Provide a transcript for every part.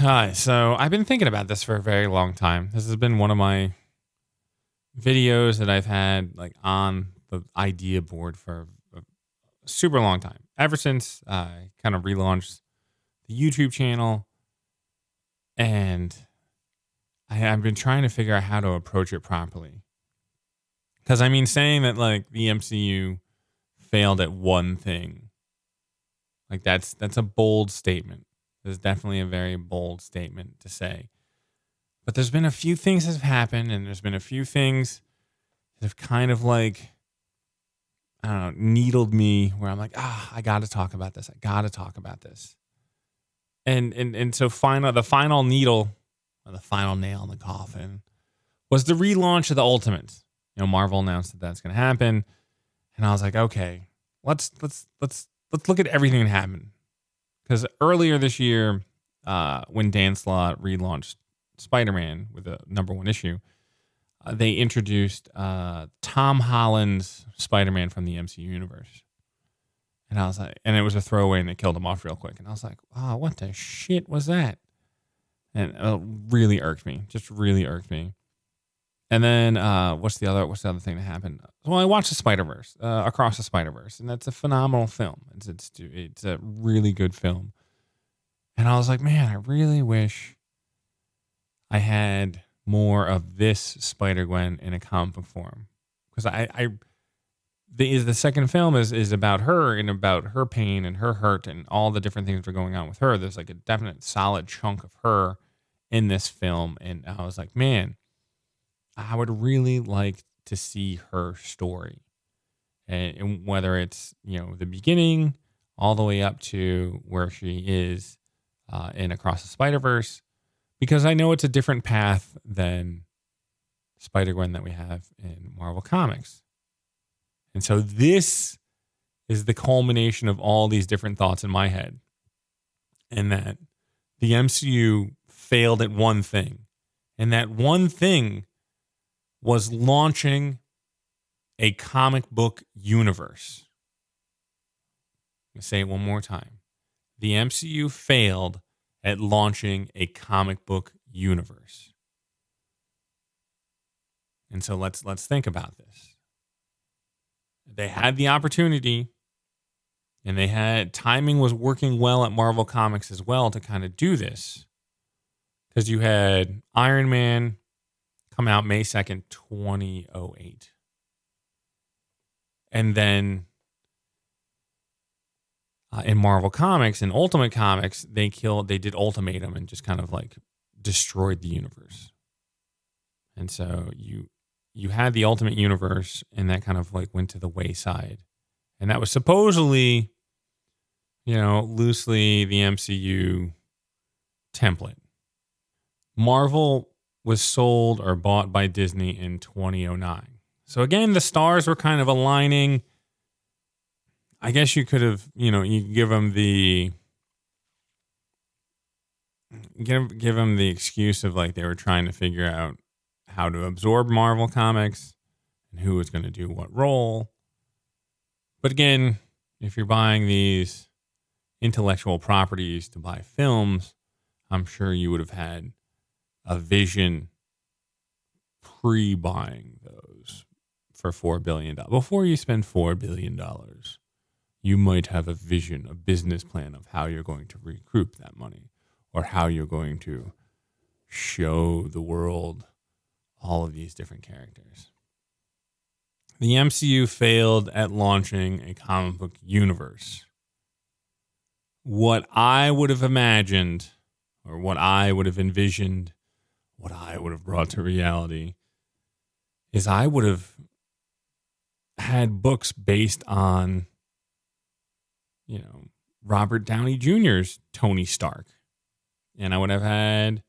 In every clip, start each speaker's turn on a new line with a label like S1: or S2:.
S1: Hi. So I've been thinking about this for a very long time. This has been one of my videos that I've had like on the idea board for a super long time. Ever since I kind of relaunched the YouTube channel, and I've been trying to figure out how to approach it properly. Because I mean, saying that like the MCU failed at one thing, like that's a bold statement. It's definitely a very bold statement to say. But there's been a few things that have happened, and there's been a few things that have kind of like, I don't know, needled me where I'm like, I got to talk about this. I got to talk about this. And so the final needle, or the final nail in the coffin, was the relaunch of the Ultimates. Marvel announced that that's going to happen, and I was like, okay, let's look at everything that happened. Because earlier this year, when Dan Slott relaunched Spider-Man with a #1 issue, they introduced Tom Holland's Spider-Man from the MCU universe. And I was like, and it was a throwaway and they killed him off real quick. And I was like, oh, what the shit was that? And it really irked me, just really irked me. And then what's the other thing that happened? Well, I watched the Spider-Verse, Across the Spider-Verse, and that's a phenomenal film. It's a really good film. And I was like, man, I really wish I had more of this Spider-Gwen in a comic book form. Because the second film is about her and about her pain and her hurt and all the different things that are going on with her. There's like a definite solid chunk of her in this film. And I was like, man, I would really like to see her story. And whether it's, the beginning all the way up to where she is in Across the Spider-Verse, because I know it's a different path than Spider-Gwen that we have in Marvel Comics. And so this is the culmination of all these different thoughts in my head. And that the MCU failed at one thing. And that one thing was launching a comic book universe. I'm going to say it one more time. The MCU failed at launching a comic book universe. And so let's think about this. They had the opportunity, and timing was working well at Marvel Comics as well to kind of do this. Because you had Iron Man come out May 2nd, 2008. And then in Marvel Comics and Ultimate Comics, they did Ultimatum and just kind of like destroyed the universe. And so you had the Ultimate Universe, and that kind of like went to the wayside. And that was supposedly, loosely the MCU template. Marvel was sold or bought by Disney in 2009. So again, the stars were kind of aligning. I guess you could have, you give them the excuse of like they were trying to figure out how to absorb Marvel Comics and who was going to do what role. But again, if you're buying these intellectual properties to buy films, I'm sure you would have had a vision pre-buying those for $4 billion. Before you spend $4 billion, you might have a vision, a business plan of how you're going to recoup that money or how you're going to show the world all of these different characters. The MCU failed at launching a comic book universe. What I would have imagined, or what I would have envisioned, what I would have brought to reality, is I would have had books based on, Robert Downey Jr.'s Tony Stark. And I would have had,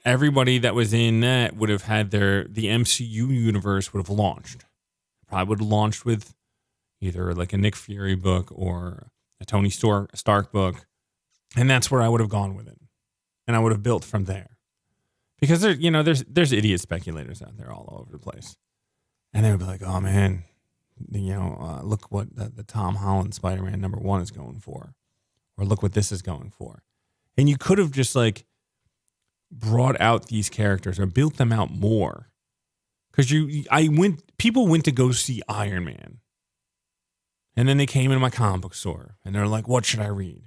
S1: everybody that was in that would have had the MCU universe would have launched. Probably would have launched with either like a Nick Fury book or a Tony Stark book. And that's where I would have gone with it. And I would have built from there. Because there's idiot speculators out there all over the place. And they would be like, oh man, look what the Tom Holland Spider-Man #1 is going for. Or look what this is going for. And you could have just like brought out these characters or built them out more. Because people went to go see Iron Man. And then they came into my comic book store and they're like, what should I read?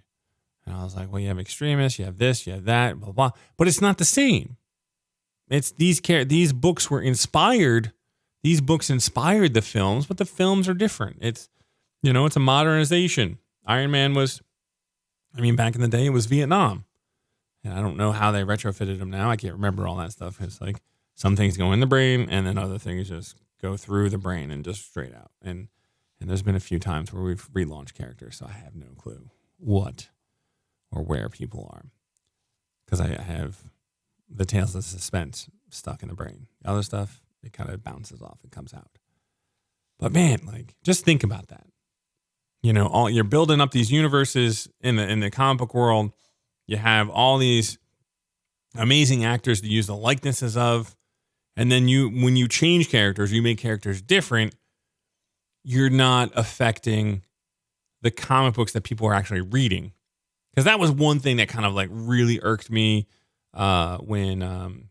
S1: And I was like, well, you have Extremis, you have this, you have that, blah, blah. But it's not the same. It's these books were inspired. These books inspired the films, but the films are different. It's a modernization. Iron Man back in the day, it was Vietnam. And I don't know how they retrofitted them now. I can't remember all that stuff. It's like some things go in the brain and then other things just go through the brain and just straight out. And there's been a few times where we've relaunched characters, so I have no clue what or where people are. Because I have the Tales of Suspense stuck in the brain. The other stuff, it kind of bounces off. It comes out. But man, like, just think about that. You're building up these universes in the comic book world. You have all these amazing actors to use the likenesses of. And then when you change characters, you make characters different, you're not affecting the comic books that people are actually reading. Because that was one thing that kind of like really irked me when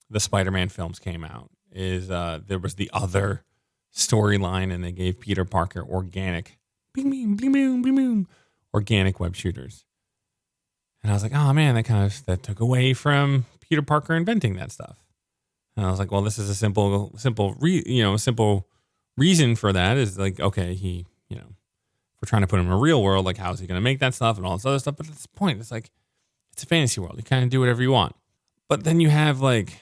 S1: the Spider-Man films came out. Is there was the other storyline, and they gave Peter Parker organic, organic web shooters. And I was like, oh man, that took away from Peter Parker inventing that stuff. And I was like, well, this is a simple reason for that is like, okay, we're trying to put him in a real world. Like, how is he going to make that stuff and all this other stuff? But at this point, it's like, it's a fantasy world. You kind of do whatever you want. But then you have like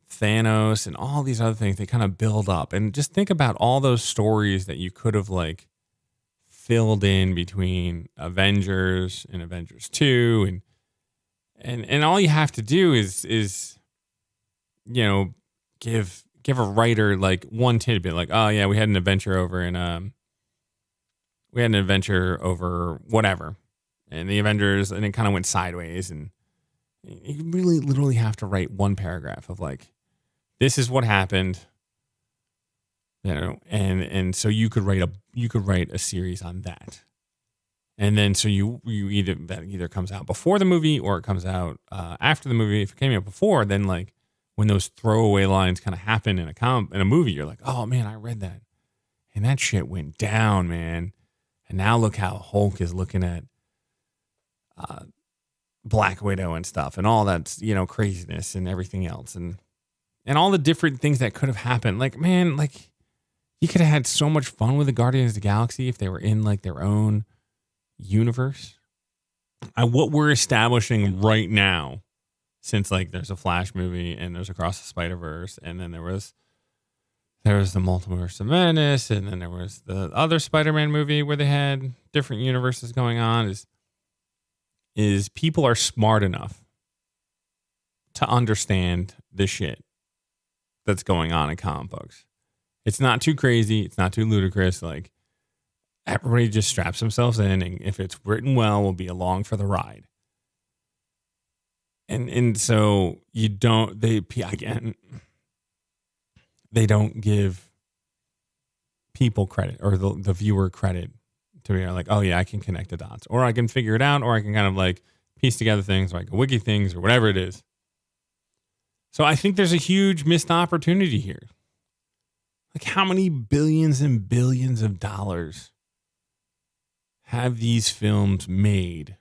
S1: Thanos and all these other things. They kind of build up, and just think about all those stories that you could have like filled in between Avengers and Avengers 2. And all you have to do is give a writer like one tidbit, like, oh yeah, we had an adventure over whatever, and the Avengers, and it kind of went sideways, and you really literally have to write one paragraph of like, this is what happened, and so you could write a series on that, and then so you either comes out before the movie or it comes out after the movie. If it came out before, then like when those throwaway lines kind of happen in a movie, you're like, oh man, I read that, and that shit went down, man. And now look how Hulk is looking at Black Widow and stuff, and all that, craziness and everything else, and all the different things that could have happened. Like, man, like you could have had so much fun with the Guardians of the Galaxy if they were in like their own universe. What we're establishing right now, since like there's a Flash movie and there's Across the Spider-Verse, and then there was the Multiverse of Madness, and then there was the other Spider-Man movie where they had different universes going on, is people are smart enough to understand the shit that's going on in comic books. It's not too crazy. It's not too ludicrous. Like, everybody just straps themselves in, and if it's written well, we'll be along for the ride. And so they don't give people credit, or the viewer credit, to be like, oh yeah, I can connect the dots, or I can figure it out, or I can kind of like piece together things, or I can wiki things, or whatever it is. So I think there's a huge missed opportunity here. Like, how many billions and billions of dollars have these films made,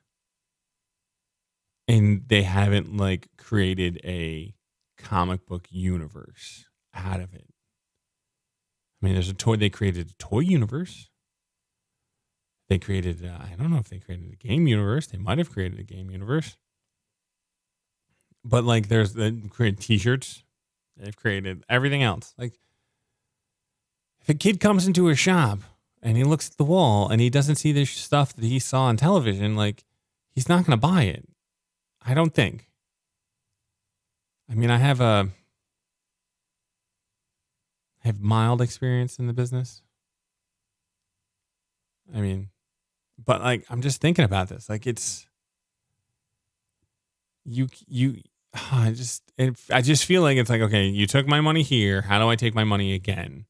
S1: and they haven't like created a comic book universe out of it? I mean, they created a toy universe. They created, I don't know if they created a game universe. They might have created a game universe. But like, they've created t-shirts. They've created everything else. Like, if a kid comes into a shop and he looks at the wall and he doesn't see this stuff that he saw on television, like, he's not going to buy it. I don't think. I mean, I have mild experience in the business. I mean, but like, I'm just thinking about this. Like, it's I just feel like it's like, okay, you took my money here. How do I take my money again?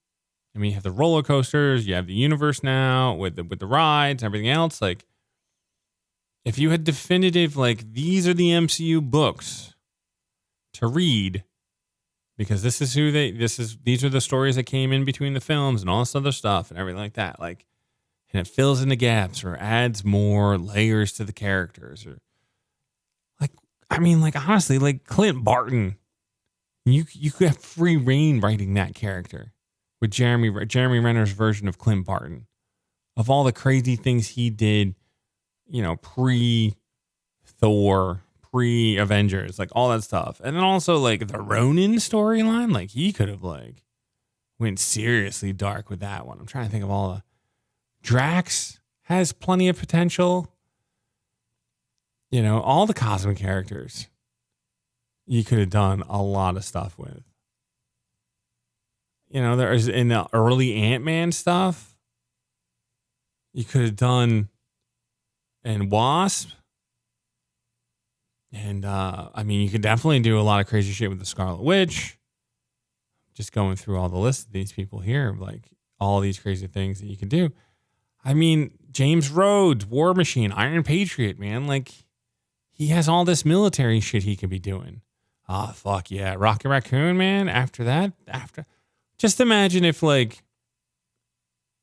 S1: I mean, you have the roller coasters, you have the universe now with the rides, everything else. Like, if you had definitive, like, these are the MCU books to read, because these are the stories that came in between the films and all this other stuff and everything like that. Like, and it fills in the gaps or adds more layers to the characters, or like, I mean, like, honestly, like Clint Barton, you could have free reign writing that character with Jeremy Renner's version of Clint Barton, of all the crazy things he did, pre Thor, pre Avengers, like all that stuff. And then also like the Ronin storyline, like he could have like went seriously dark with that one. I'm trying to think of all the Drax has plenty of potential. All the cosmic characters you could have done a lot of stuff with. There's in the early Ant-Man stuff, you could have done, and Wasp. And, you could definitely do a lot of crazy shit with the Scarlet Witch. Just going through all the list of these people here, like all these crazy things that you could do. I mean, James Rhodes, War Machine, Iron Patriot, man. Like, he has all this military shit he could be doing. Oh, fuck yeah. Rocket Raccoon, man. Just imagine if, like,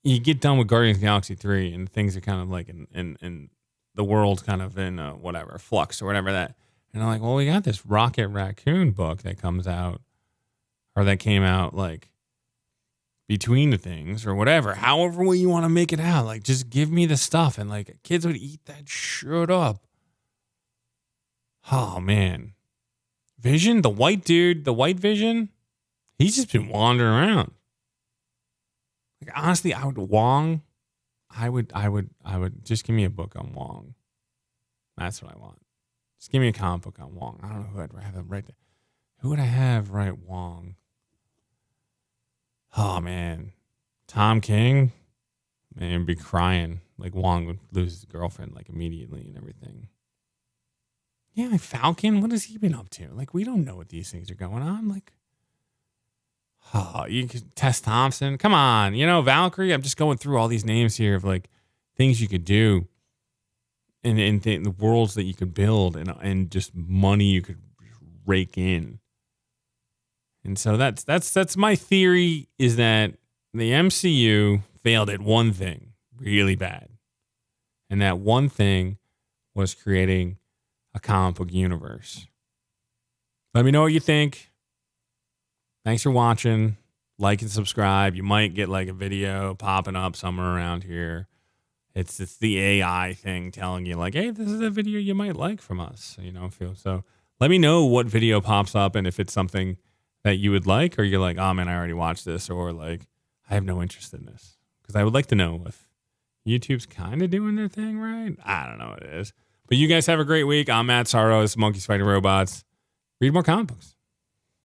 S1: you get done with Guardians of the Galaxy 3 and things are kind of like in the world's kind of in whatever, flux or whatever that. And I'm like, well, we got this Rocket Raccoon book that comes out, or that came out, like, between the things or whatever, however way you want to make it out. Like, just give me the stuff, and like kids would eat that shit up. Oh man. Vision, the white Vision, he's just been wandering around. Like, honestly, I would just give me a book on Wong. That's what I want. Just give me a comic book on Wong. I don't know who I'd have right there. Who would I have write Wong? Oh, man. Tom King? Man, be crying. Like, Wong would lose his girlfriend, like, immediately and everything. Yeah, like Falcon, what has he been up to? Like, we don't know what these things are going on. Like, you could Tess Thompson. Come on. Valkyrie. I'm just going through all these names here of, like, things you could do and the worlds that you could build and just money you could rake in. And so that's my theory, is that the MCU failed at one thing really bad. And that one thing was creating a comic book universe. Let me know what you think. Thanks for watching. Like and subscribe. You might get like a video popping up somewhere around here. It's the AI thing telling you like, hey, this is a video you might like from us. So let me know what video pops up and if it's something that you would like, or you're like, oh man, I already watched this, or like, I have no interest in this. Because I would like to know if YouTube's kind of doing their thing right. I don't know what it is. But you guys have a great week. I'm Matt Saros, Monkeys Fighting Robots. Read more comic books.